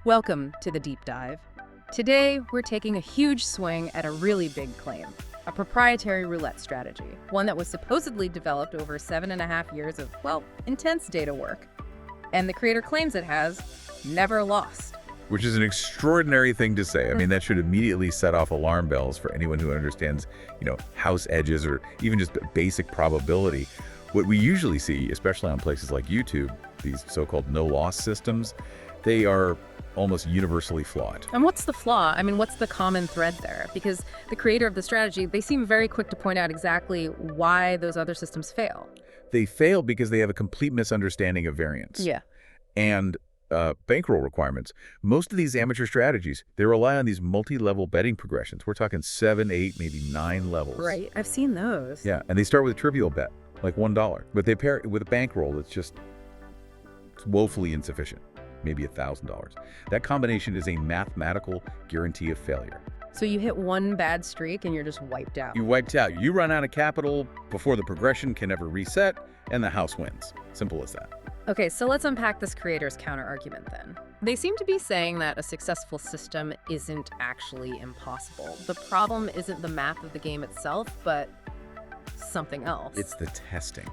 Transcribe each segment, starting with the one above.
Welcome to the Deep Dive. Today, we're taking a huge swing at a really big claim, a proprietary roulette strategy, one that was supposedly developed over 7.5 years of, intense data work. And the creator claims it has never lost. Which is an extraordinary thing to say. I mean, that should immediately set off alarm bells for anyone who understands, house edges or even just basic probability. What we usually see, especially on places like YouTube, these so-called no-loss systems, they are almost universally flawed. And what's the flaw? I mean, what's the common thread there? Because the creator of the strategy, they seem very quick to point out exactly why those other systems fail. They fail because they have a complete misunderstanding of variance. Yeah. And bankroll requirements. Most of these amateur strategies, they rely on these multi-level betting progressions. We're talking 7, 8, maybe 9 levels. Right. I've seen those. Yeah, and they start with a trivial bet, like $1. But they pair it with a bankroll that's just woefully insufficient, maybe $1,000. That combination is a mathematical guarantee of failure. So you hit one bad streak and you're just wiped out. You wiped out. You run out of capital before the progression can ever reset, and the house wins. Simple as that. Okay, so let's unpack this creator's counter-argument then. They seem to be saying that a successful system isn't actually impossible. The problem isn't the math of the game itself, but something else. It's the testing.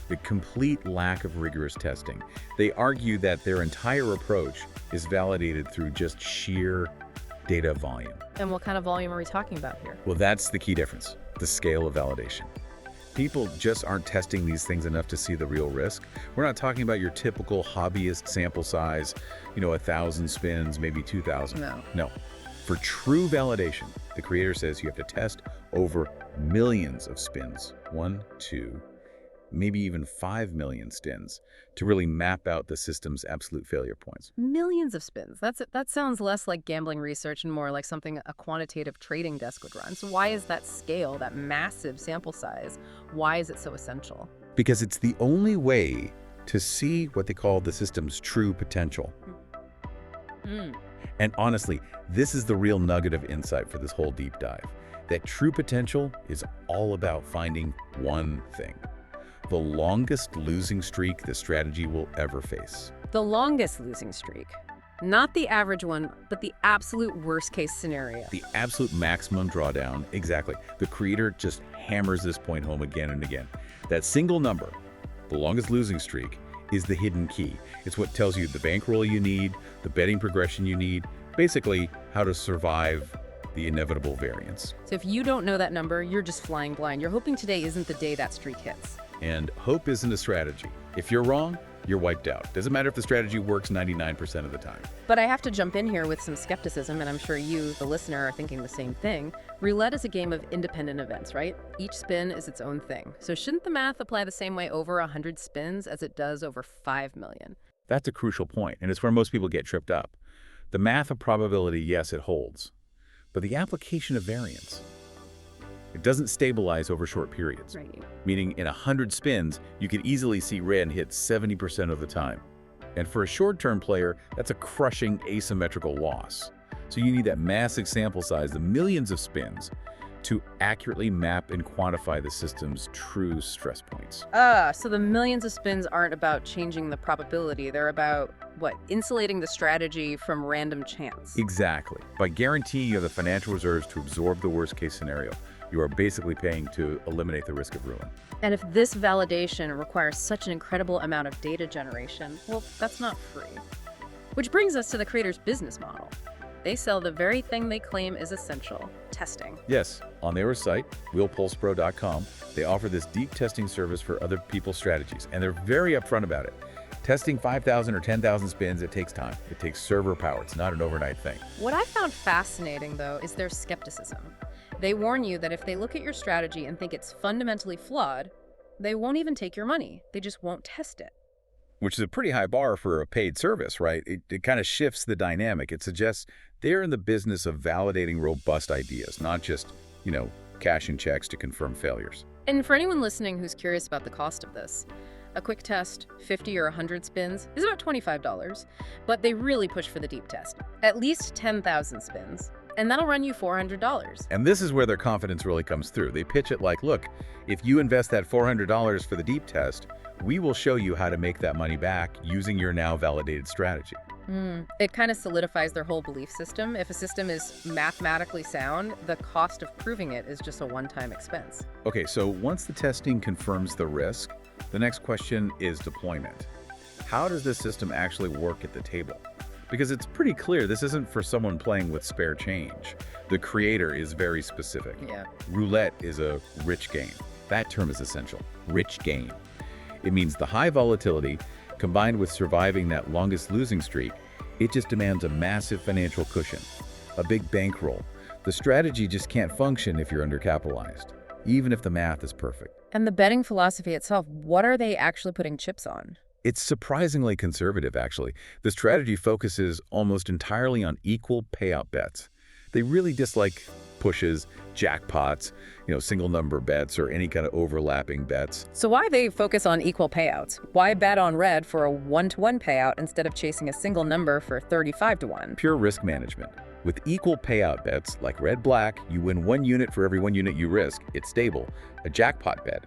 The complete lack of rigorous testing. They argue that their entire approach is validated through just sheer data volume. And what kind of volume are we talking about here? Well, that's the key difference, the scale of validation. People just aren't testing these things enough to see the real risk. We're not talking about your typical hobbyist sample size, 1,000 spins, maybe 2,000. No. For true validation, the creator says you have to test over millions of spins, 1, 2, maybe even 5 million spins, to really map out the system's absolute failure points. Millions of spins. That sounds less like gambling research and more like something a quantitative trading desk would run. So why is that scale, that massive sample size, why is it so essential? Because it's the only way to see what they call the system's true potential. And honestly, this is the real nugget of insight for this whole deep dive. That true potential is all about finding one thing: the longest losing streak the strategy will ever face. The longest losing streak. Not the average one, but the absolute worst case scenario. The absolute maximum drawdown, exactly. The creator just hammers this point home again and again. That single number, the longest losing streak, is the hidden key. It's what tells you the bankroll you need, the betting progression you need, basically how to survive the inevitable variance. So if you don't know that number, you're just flying blind. You're hoping today isn't the day that streak hits. And hope isn't a strategy. If you're wrong, you're wiped out. Doesn't matter if the strategy works 99% of the time. But I have to jump in here with some skepticism, and I'm sure you, the listener, are thinking the same thing. Roulette is a game of independent events, right? Each spin is its own thing. So shouldn't the math apply the same way over 100 spins as it does over 5 million? That's a crucial point, and it's where most people get tripped up. The math of probability, yes, it holds. But the application of variance, it doesn't stabilize over short periods. Right. Meaning in 100 spins, you could easily see red hit 70% of the time. And for a short-term player, that's a crushing asymmetrical loss. So you need that massive sample size, the millions of spins, to accurately map and quantify the system's true stress points. So the millions of spins aren't about changing the probability. They're about, insulating the strategy from random chance. Exactly. By guaranteeing you have the financial reserves to absorb the worst-case scenario, you are basically paying to eliminate the risk of ruin. And if this validation requires such an incredible amount of data generation, well, that's not free. Which brings us to the creator's business model. They sell the very thing they claim is essential: testing. Yes, on their site, wheelpulsepro.com, they offer this deep testing service for other people's strategies, and they're very upfront about it. Testing 5,000 or 10,000 spins, it takes time. It takes server power. It's not an overnight thing. What I found fascinating, though, is their skepticism. They warn you that if they look at your strategy and think it's fundamentally flawed, they won't even take your money. They just won't test it. Which is a pretty high bar for a paid service, right? It kind of shifts the dynamic. It suggests they're in the business of validating robust ideas, not just, cashing checks to confirm failures. And for anyone listening who's curious about the cost of this, a quick test, 50 or 100 spins, is about $25, but they really push for the deep test. At least 10,000 spins. And that'll run you $400. And this is where their confidence really comes through. They pitch it like, look, if you invest that $400 for the deep test, we will show you how to make that money back using your now validated strategy. It kind of solidifies their whole belief system. If a system is mathematically sound, the cost of proving it is just a one-time expense. Okay, so once the testing confirms the risk, the next question is deployment. How does this system actually work at the table? Because it's pretty clear this isn't for someone playing with spare change. The creator is very specific. Yeah. Roulette is a rich game. That term is essential. Rich game. It means the high volatility combined with surviving that longest losing streak, it just demands a massive financial cushion, a big bankroll. The strategy just can't function if you're undercapitalized, even if the math is perfect. And the betting philosophy itself, what are they actually putting chips on? It's surprisingly conservative, actually. The strategy focuses almost entirely on equal payout bets. They really dislike pushes, jackpots, single number bets, or any kind of overlapping bets. So why they focus on equal payouts? Why bet on red for a 1-to-1 payout instead of chasing a single number for 35-to-1? Pure risk management. With equal payout bets, like red-black, you win 1 unit for every 1 unit you risk. It's stable. A jackpot bet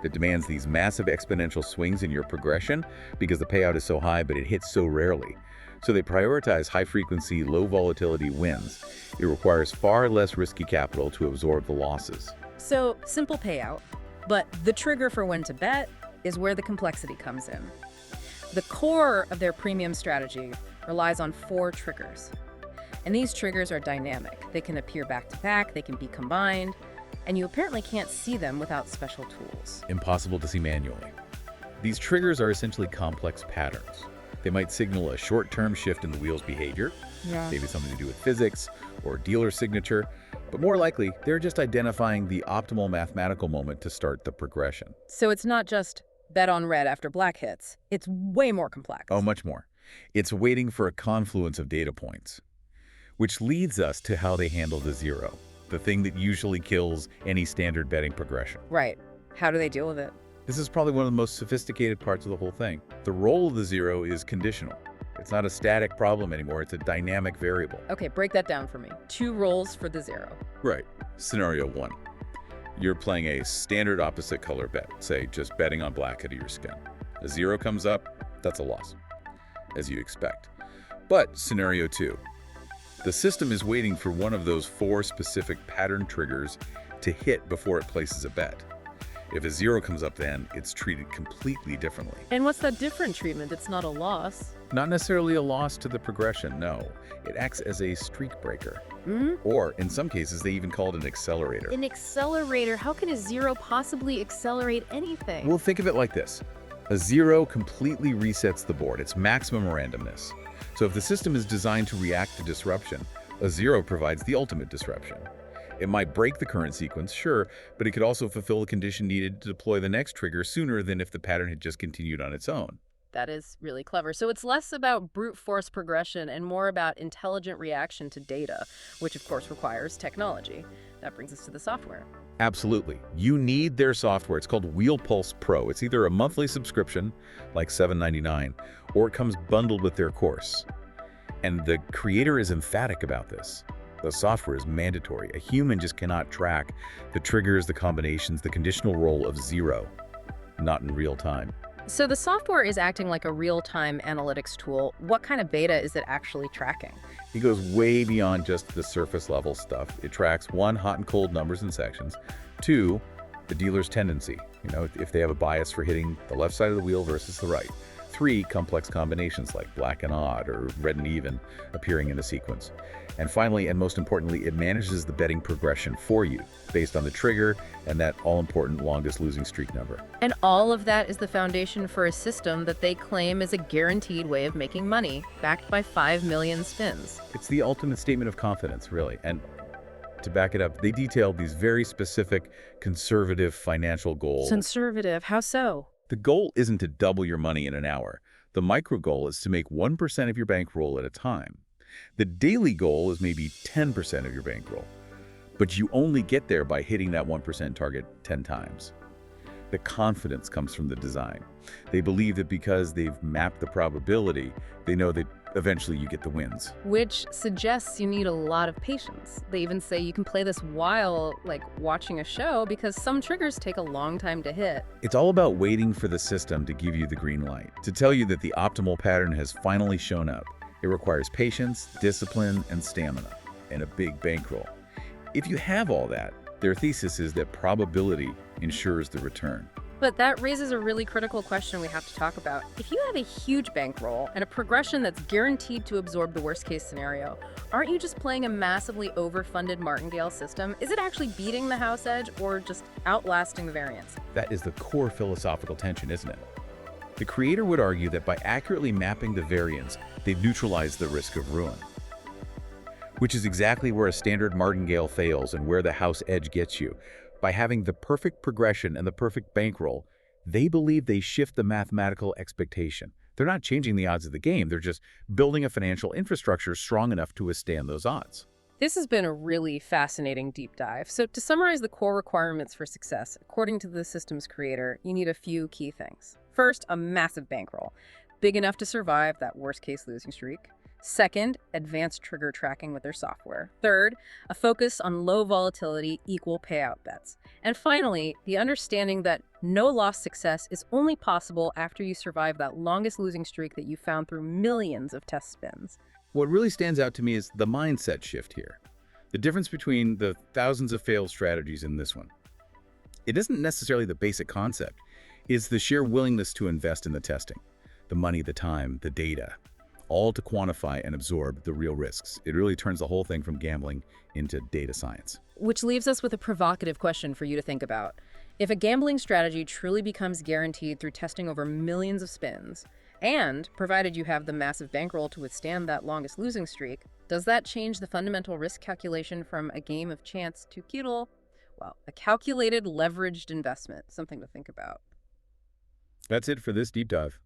that demands these massive exponential swings in your progression because the payout is so high, but it hits so rarely. So they prioritize high-frequency, low-volatility wins. It requires far less risky capital to absorb the losses. So, simple payout, but the trigger for when to bet is where the complexity comes in. The core of their premium strategy relies on 4 triggers. And these triggers are dynamic. They can appear back-to-back, they can be combined, and you apparently can't see them without special tools. Impossible to see manually. These triggers are essentially complex patterns. They might signal a short-term shift in the wheel's behavior, maybe something to do with physics or dealer signature, but more likely, they're just identifying the optimal mathematical moment to start the progression. So it's not just bet on red after black hits. It's way more complex. Oh, much more. It's waiting for a confluence of data points, which leads us to how they handle the zero, the thing that usually kills any standard betting progression. Right. How do they deal with it? This is probably one of the most sophisticated parts of the whole thing. The role of the zero is conditional. It's not a static problem anymore, it's a dynamic variable. Okay, break that down for me. 2 roles for the zero. Right. Scenario 1. You're playing a standard opposite color bet, say just betting on black out of your skin. A 0 comes up, that's a loss, as you expect. But scenario 2. The system is waiting for one of those 4 specific pattern triggers to hit before it places a bet. If a 0 comes up then, it's treated completely differently. And what's that different treatment? It's not a loss. Not necessarily a loss to the progression, no. It acts as a streak breaker. Or, in some cases, they even call it an accelerator. An accelerator? How can a 0 possibly accelerate anything? Well, think of it like this. A 0 completely resets the board. It's maximum randomness. So if the system is designed to react to disruption, a 0 provides the ultimate disruption. It might break the current sequence, sure, but it could also fulfill the condition needed to deploy the next trigger sooner than if the pattern had just continued on its own. That is really clever. So it's less about brute force progression and more about intelligent reaction to data, which of course requires technology. That brings us to the software. Absolutely. You need their software. It's called Wheel Pulse Pro. It's either a monthly subscription, like $7.99, or it comes bundled with their course. And the creator is emphatic about this. The software is mandatory. A human just cannot track the triggers, the combinations, the conditional roll of 0, not in real time. So the software is acting like a real-time analytics tool. What kind of data is it actually tracking? It goes way beyond just the surface level stuff. It tracks 1, hot and cold numbers and sections. 2, the dealer's tendency, if they have a bias for hitting the left side of the wheel versus the right. 3, complex combinations like black and odd or red and even appearing in a sequence. And finally, and most importantly, it manages the betting progression for you based on the trigger and that all-important longest losing streak number. And all of that is the foundation for a system that they claim is a guaranteed way of making money, backed by 5 million spins. It's the ultimate statement of confidence, really. And to back it up, they detailed these very specific, conservative financial goals. Conservative? How so? The goal isn't to double your money in an hour. The micro goal is to make 1% of your bankroll at a time. The daily goal is maybe 10% of your bankroll, but you only get there by hitting that 1% target 10 times. The confidence comes from the design. They believe that because they've mapped the probability, they know that eventually you get the wins. Which suggests you need a lot of patience. They even say you can play this while, watching a show because some triggers take a long time to hit. It's all about waiting for the system to give you the green light, to tell you that the optimal pattern has finally shown up. It requires patience, discipline, and stamina, and a big bankroll. If you have all that, their thesis is that probability ensures the return. But that raises a really critical question we have to talk about. If you have a huge bankroll and a progression that's guaranteed to absorb the worst-case scenario, aren't you just playing a massively overfunded martingale system? Is it actually beating the house edge or just outlasting the variance? That is the core philosophical tension, isn't it? The creator would argue that by accurately mapping the variance, they've neutralized the risk of ruin. Which is exactly where a standard martingale fails and where the house edge gets you. By having the perfect progression and the perfect bankroll, they believe they shift the mathematical expectation. They're not changing the odds of the game, they're just building a financial infrastructure strong enough to withstand those odds. This has been a really fascinating deep dive. So to summarize the core requirements for success, according to the system's creator, you need a few key things. First, a massive bankroll, big enough to survive that worst-case losing streak. Second, advanced trigger tracking with their software. Third, a focus on low volatility, equal payout bets. And finally, the understanding that no lost success is only possible after you survive that longest losing streak that you found through millions of test spins. What really stands out to me is the mindset shift here. The difference between the thousands of failed strategies in this one. It isn't necessarily the basic concept. It's the sheer willingness to invest in the testing. The money, the time, the data. All to quantify and absorb the real risks. It really turns the whole thing from gambling into data science. Which leaves us with a provocative question for you to think about. If a gambling strategy truly becomes guaranteed through testing over millions of spins, and provided you have the massive bankroll to withstand that longest losing streak, does that change the fundamental risk calculation from a game of chance to a calculated leveraged investment? Something to think about. That's it for this deep dive.